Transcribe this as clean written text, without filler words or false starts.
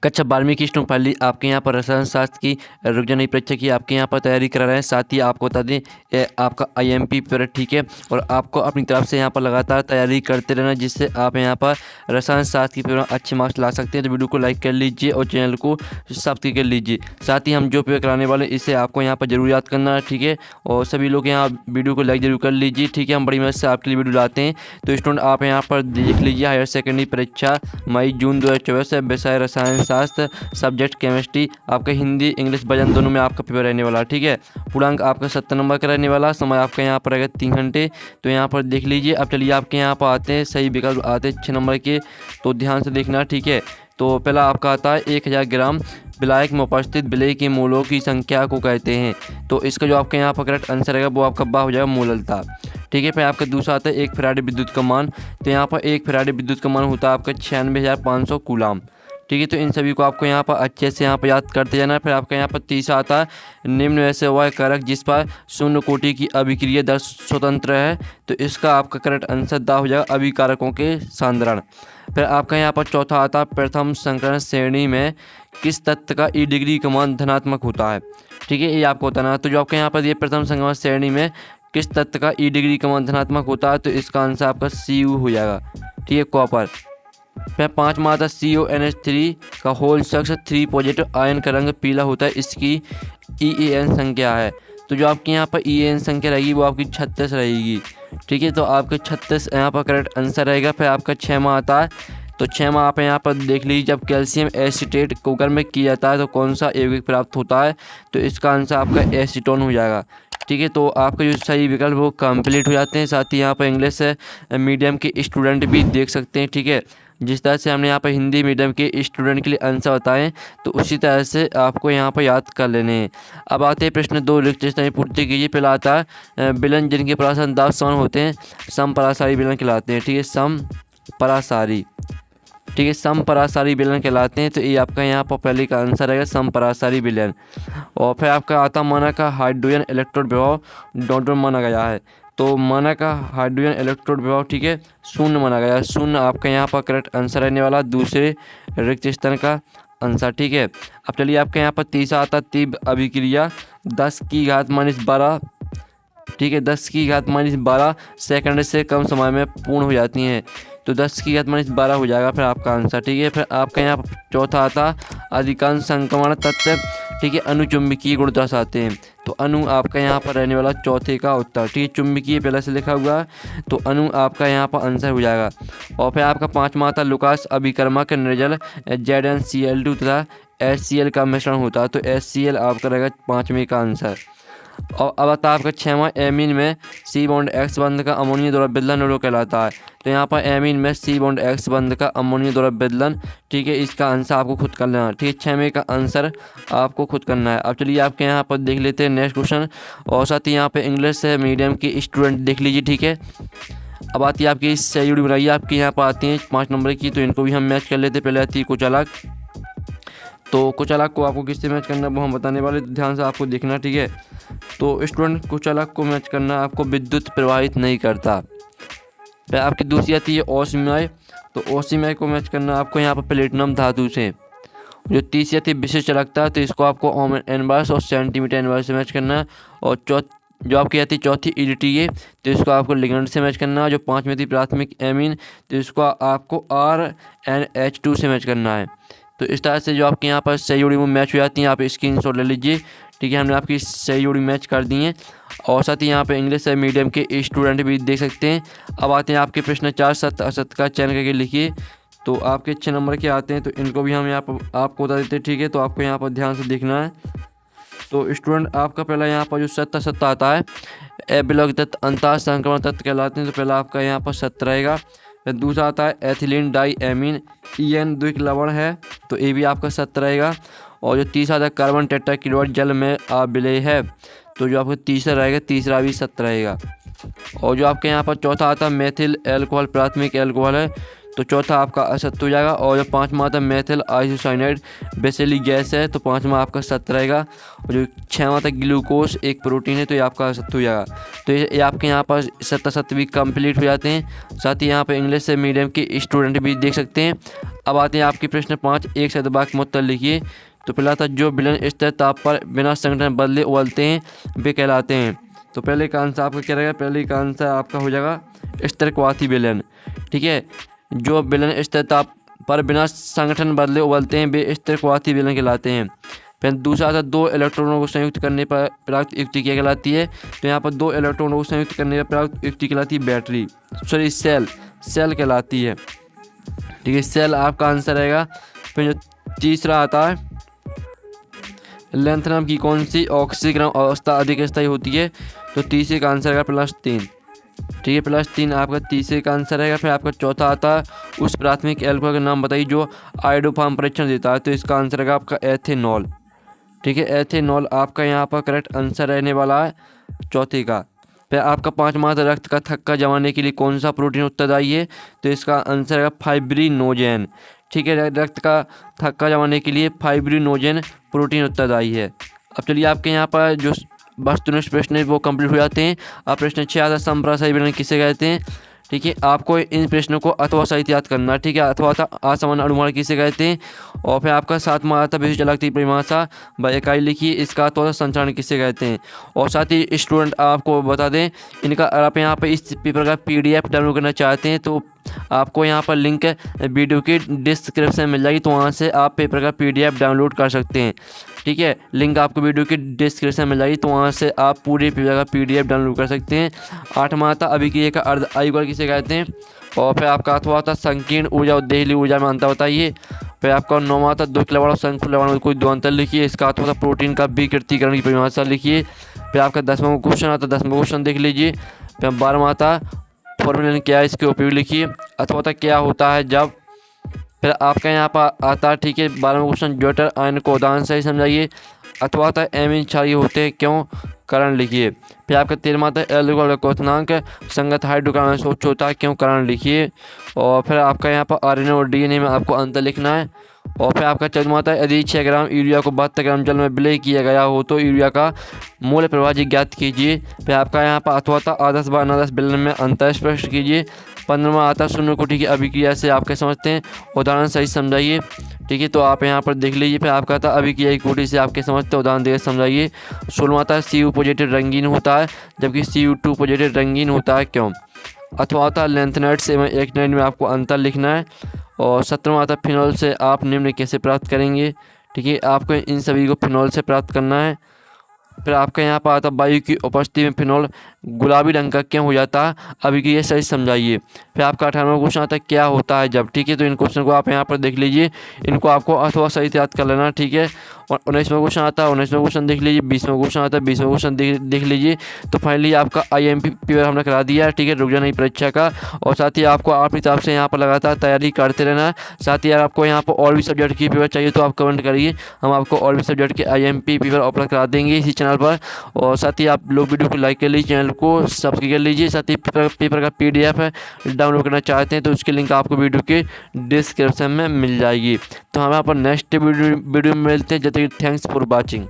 कक्षा 12वीं की स्टूडेंट पहली आपके यहाँ पर रसायन शास्त्र की रुकजानी परीक्षा की आपके यहाँ पर तैयारी करा रहे हैं। साथ ही आपको बता दें आपका IMP पीरियड ठीक है, और आपको अपनी तरफ से यहाँ पर लगातार तैयारी करते रहना, जिससे आप यहाँ पर रसायन शास्त्र की पेपर में अच्छे मार्क्स ला सकते हैं। तो वीडियो को लाइक कर लीजिए और चैनल को सब्सक्राइब कर लीजिए। साथ ही हम जो पेपर कराने वाले इसे आपको यहाँ पर जरूर याद करना है, ठीक है। और सभी लोग यहाँ वीडियो को लाइक जरूर कर लीजिए, ठीक है। हम बड़ी मेहनत से आपके लिए वीडियो लाते हैं। तो स्टूडेंट आप यहाँ पर देख लीजिए, हायर सेकेंडरी परीक्षा मई जून 2024 से विषय रसायन शास्त्र, सब्जेक्ट केमिस्ट्री, आपका हिंदी इंग्लिश वजन दोनों में आपका पेपर रहने वाला, ठीक है। पूर्णांक आपका 70 नंबर का रहने वाला, समय आपका यहाँ पर रहेगा 3 घंटे। तो यहाँ पर देख लीजिए। अब चलिए आपके यहाँ पर आते हैं, सही विकल्प आते हैं 6 नंबर के, तो ध्यान से देखना, ठीक है। तो पहला आपका आता है 1000 ग्राम विलायक में उपस्थित विलेय के मोलों की संख्या को कहते हैं। तो इसका जो आपके यहाँ पर करेक्ट आंसर रहेगा वो आपका बा हो जाएगा मोललता, ठीक है। फिर आपका दूसरा आता है 1 फैराडे विद्युत का मान। तो यहाँ पर 1 फैराडे विद्युत का मान होता है आपका 96,500 कूलाम, ठीक है। तो इन सभी को आपको यहाँ पर अच्छे से यहाँ पर याद करते जाना है। फिर आपका यहाँ पर तीसरा आता है निम्न वैसे वह कारक जिस पर शून्य कोटि की अभिक्रिया दर स्वतंत्र है। तो इसका आपका करेक्ट आंसर दा हो जाएगा अभिकारकों के सांद्रण। फिर आपका यहाँ पर चौथा आता है प्रथम संकरण श्रेणी में किस तत्व का ई डिग्री का मान धनात्मक होता है, ठीक है। ये आपको बताना। तो जो आपके यहाँ पर ये प्रथम संकरण श्रेणी में किस तत्व का ई डिग्री का मान धनात्मक होता है, तो इसका आंसर आपका Cu हो जाएगा, ठीक है, कॉपर। फिर 5वां आता है CONH3 का होल सक्स 3 पॉजिटिव आयन का रंग पीला होता है, इसकी EAN संख्या है। तो जो आपकी यहाँ पर EAN संख्या रहेगी वो आपकी 36 रहेगी, ठीक है। तो आपके 36 यहाँ पर करेक्ट आंसर रहेगा। फिर आपका 6वां आता है, तो 6वां आप यहाँ पर देख लीजिए, जब कैल्शियम एसीटेट कुकर में किया जाता है तो कौन सा यौगिक प्राप्त होता है, तो इसका आंसर आपका एसीटोन हो जाएगा, ठीक है। तो आपका जो सही विकल्प वो कंप्लीट हो जाते हैं। साथ ही यहाँ पर इंग्लिश मीडियम के स्टूडेंट भी देख सकते हैं, ठीक है। जिस तरह से हमने यहाँ पर हिंदी मीडियम के स्टूडेंट के लिए आंसर बताएं, तो उसी तरह से आपको यहाँ पर याद कर लेने हैं। अब आते हैं प्रश्न 2 रिक्त स्थान पूर्ति कीजिए। पहला आता है विलन जिनके परासन दाब समान होते हैं समपरासारी विलन कहलाते हैं, ठीक है, समपरासारी, ठीक है, समपरासारी विलन कहलाते हैं। तो ये आपका यहाँ पर पहले का आंसर रहेगा समपरासारी विलन। और फिर आपका आता माना का हाइड्रोजन इलेक्ट्रोड विभव डॉट माना गया है। तो माना का हाइड्रोजन इलेक्ट्रोड विभव, ठीक है, 0 माना गया है। 0 आपका यहाँ पर करेक्ट आंसर रहने वाला दूसरे रिक्त स्थान का आंसर, ठीक है। अब चलिए आपके यहाँ पर तीसरा आता तीव्र अभिक्रिया 10 की घात -12, ठीक है, 10 की घात -12 सेकंड से कम समय में पूर्ण हो जाती हैं। तो 10 की घात -12 हो जाएगा फिर आपका आंसर, ठीक है। फिर आपका यहाँ पर चौथा आता अधिकांश संक्रमण तत्व, ठीक है, अनुचुंबकीय गुण दर्शाते हैं। तो अणु आपका यहाँ पर रहने वाला चौथे का उत्तर, ठीक है, चुंबकीय पहले से लिखा हुआ है, तो अणु आपका यहाँ पर आंसर हो जाएगा। और फिर आपका 5वां आता लुकास अभिकर्मक निर्जल ZnCl2 तथा HCl का मिश्रण होता है। तो HCl आपका रहेगा 5वें का आंसर। और अब आता है आपका 6वां एमीन में C बॉन्ड X बंध का अमोनिया द्वारा विदलन रो कहलाता है। तो यहाँ पर एमीन में C बॉन्ड X बंध का अमोनिया द्वारा विदलन, ठीक है, इसका आंसर आपको खुद कर लेना, ठीक है, 6वें का आंसर आपको खुद करना है। अब चलिए आपके यहाँ पर देख लेते हैं नेक्स्ट क्वेश्चन। और साथ ही यहाँ पे इंग्लिश मीडियम के स्टूडेंट देख लीजिए, ठीक है। अब आती है आपकी सही जोड़ी बनाइए, आपके यहाँ पर आती हैं 5 नंबर की, तो इनको भी हम मैच कर लेते हैं। पहले आती है कुचालक। तो कुचालक को आपको किससे मैच करना है वो हम बताने वाले, तो ध्यान से आपको देखना, ठीक है। तो स्टूडेंट कुचालक को मैच करना आपको विद्युत प्रवाहित नहीं करता। फिर आपकी दूसरी आती है ओस्मिया। तो ओस्मिया को मैच करना आपको यहाँ पर प्लेटिनम धातु से। जो तीसरी आती है विशिष्ट चालकता, तो इसको आपको ओम इनवर्स और सेंटीमीटर इनवर्स से मैच करना है। और जो आपकी आती है चौथी EDTA, तो इसको आपको लिगेंड से मैच करना है। जो 5वीं थी प्राथमिक एमीन, तो इसको आपको RNH2 से मैच करना है। तो इस तरह से जो आपके यहाँ पर सही जोड़ी में मैच हो जाती हैं, आप स्क्रीनशॉट ले लीजिए, ठीक है। हमने आपकी सही जोड़ी मैच कर दी है। और साथ ही यहाँ पे इंग्लिश मीडियम के स्टूडेंट भी देख सकते हैं। अब आते हैं आपके प्रश्न 4 सत्य असत्य का चयन करके लिखिए। तो आपके 6 नंबर के आते हैं, तो इनको भी हम यहाँ पर आपको बता देते हैं, ठीक है। तो आपको यहाँ पर ध्यान से देखना है। तो स्टूडेंट आपका पहला यहाँ पर जो सत्य असत्य आता है एबिलॉग तत्व अंतः संक्रमण तत्व कहलाते हैं। तो पहला आपका यहाँ पर सत्य रहेगा। फिर दूसरा आता है एथिलीन डाई एमीन EN द्विक लवण है, तो ये भी आपका सत्य रहेगा। और जो तीसरा आता है कार्बन टेट्राक्लोराइड जल में अविलेय है, तो जो आपका तीसरा रहेगा, तीसरा भी सत्य रहेगा। और जो आपके यहाँ पर चौथा आता है मेथिल एल्कोहल प्राथमिक एल्कोहल है, तो चौथा आपका असत्य हो जाएगा। और जो पाँचवा आता है मेथिल आइसोसाइनाइड बेसिली गैस है, तो पाँचवा आपका सत्य रहेगा। और जो छठवां था ग्लूकोज एक प्रोटीन है, तो ये आपका असत्य हो जाएगा। तो ये आपके यहाँ पर सत्य भी कंप्लीट हो जाते हैं। साथ ही यहाँ पर इंग्लिश से मीडियम के स्टूडेंट भी देख सकते हैं। अब आते हैं आपके प्रश्न 5, एक शब्द वाक्य में उत्तर लिखिए। तो पहला था जो विलन स्थिर ताप पर बिना संगठन बदले उबलते हैं वे कहलाते हैं। तो पहले का आंसर आपका क्या रहेगा? पहले का आंसर आपका हो जाएगा स्थिरवाती विलन। ठीक है, जो विलन स्थिर ताप पर बिना संगठन बदले उबलते हैं वे स्थिरवाती विलन कहलाते हैं। फिर दूसरा था दो इलेक्ट्रॉनों को संयुक्त करने पर प्राप्त युक्ति क्या कहलाती है? तो यहाँ पर दो इलेक्ट्रॉनों को संयुक्त करने पर प्राप्त युक्ति कहलाती है बैटरी, सॉरी सेल कहलाती है। ठीक है, सेल आपका आंसर रहेगा। फिर जो तीसरा आता है लैंथनम की कौन सी ऑक्सीक्रम अवस्था अधिक स्थायी होती है? तो तीसरे का आंसर रहेगा +3। ठीक है, +3 आपका तीसरे का आंसर रहेगा। फिर आपका चौथा आता है उस प्राथमिक एल्कोहल का नाम बताइए जो आयोडोफॉर्म परीक्षण देता है। तो इसका आंसर रहेगा आपका एथेनॉल। ठीक है, एथेनॉल आपका यहाँ पर करेक्ट आंसर रहने वाला है चौथे का। फिर आपका पाँचवा रक्त का थक्का जमाने के लिए कौन सा प्रोटीन उत्तरदायी है? तो इसका आंसर है फाइब्रिनोजेन। ठीक है, रक्त का थक्का जमाने के लिए फाइब्रिनोजेन प्रोटीन उत्तरदायी है। अब चलिए आपके यहाँ पर जो वस्तुनिष्ठ प्रश्न है वो कंप्लीट हो जाते हैं। अब प्रश्न 6 आता संप्रासायी विलन किसे कहते हैं? ठीक है, आपको इन प्रश्नों को अथवा सहित याद करना। ठीक है, अथवा असामान्य अनुमान किसे कहते हैं? और फिर आपका 7वां आता विशिष्ट चलाती परिभाषा व इकाई लिखिए, इसका अथवा संचालन किसे कहते हैं? और साथ ही स्टूडेंट आपको बता दें इनका, अगर आप यहाँ पर इस पेपर का PDF डाउनलोड करना चाहते हैं तो आपको यहाँ पर लिंक वीडियो की डिस्क्रिप्शन में मिल जाएगी, तो वहाँ से आप पेपर का PDF डाउनलोड कर सकते हैं। ठीक है, लिंक आपको वीडियो की डिस्क्रिप्शन में मिल जाएगी, तो वहाँ से आप पूरे पेपर का PDF डाउनलोड कर सकते हैं। 8वां आता अभिक्रिया का अर्ध आयुगल किसे कहते हैं? और फिर आपका अथवा आता संकीर्ण ऊर्जा और देहली ऊर्जा में अंतर बताइए। फिर आपका 9वां आता 2 लवण और शंकु लवण में कोई दो अंतर लिखिए, इसका अथवा प्रोटीन का विकृतीकरण की परिभाषा लिखिए। फिर आपका 10वां क्वेश्चन आता 10वां क्वेश्चन देख लीजिए। फिर 12वां आता फॉर्मूला क्या है इसके उपयोग लिखिए, अथवा क्या होता है जब। फिर आपका यहाँ पर आता है, ठीक है, 12वां क्वेश्चन ज्वाटर आयन को उदाहरण सही समझाइए, अथवा एमीन क्षारीय होते हैं क्यों, कारण लिखिए। फिर आपका 13वां आता एल्कोहल का क्वथनांक संगत हाइड्रोकार्बन से उच्च होता है क्यों, कारण लिखिए। और फिर आपका यहाँ पर RNA और DNA में आपको अंतर लिखना है। और फिर आपका 14वां आता यदि 6 ग्राम यूरिया को 72 ग्राम जल में विलय किया गया हो तो यूरिया का मूल प्रभाव ज्ञात कीजिए। फिर आपका यहाँ पर अथवा आदर्श व अनादर्श विलयन में अंतर स्पष्ट कीजिए। 15वां आता शून्य कोटि की अभिक्रिया से आप क्या समझते हैं, उदाहरण सही समझाइए। ठीक है, तो आप यहाँ पर देख लीजिए। फिर आपका आता अभिक्रिया की कोटि से आप क्या समझते हैं, उदाहरण देकर समझाइए। 16वां आता Cu पॉजिटिव रंगीन होता है जबकि Cu2 पॉजिटिव रंगीन होता है क्यों। अथवा आता लैंथेनाइड से एक्टिनाइड में आपको अंतर लिखना है। और 17वां आता फिनॉल से आप निम्न कैसे प्राप्त करेंगे। ठीक है, आपको इन सभी को फिनॉल से प्राप्त करना है। फिर आपका यहाँ पर आता वायु की उपस्थिति में फिनॉल गुलाबी रंग का क्यों हो जाता है, अभिक्रिया सही समझाइए। फिर आपका 18वां क्वेश्चन आता है क्या होता है जब। ठीक है, तो इन क्वेश्चन को आप यहाँ पर देख लीजिए, इनको आपको अथवा सहित याद कर लेना। ठीक है, और 19वां क्वेश्चन आता है 19वां क्वेश्चन देख लीजिए। 20वां क्वेश्चन आता है 20वां क्वेश्चन देख लीजिए। तो फाइनली आपका IMP पेपर हमने करा दिया है। ठीक है, रुक जाना परीक्षा का। और साथ ही आपको अपनी तरफ से यहाँ पर लगातार तैयारी करते रहना है। साथ ही यार आपको यहाँ पर और भी सब्जेक्ट की पेपर चाहिए तो आप कमेंट करिए, हम आपको और भी सब्जेक्ट के IMP पेपर अपलोड करा देंगे इसी चैनल पर। और साथ ही आप लोग वीडियो को लाइक कर लीजिए, चैनल को सब्सक्राइब कर लीजिए। साथ ही पेपर का PDF है डाउनलोड करना चाहते हैं तो उसकी लिंक आपको वीडियो के डिस्क्रिप्शन में मिल जाएगी। तो हम यहाँ पर नेक्स्ट वीडियो में मिलते हैं। जब तक थैंक्स फॉर वॉचिंग।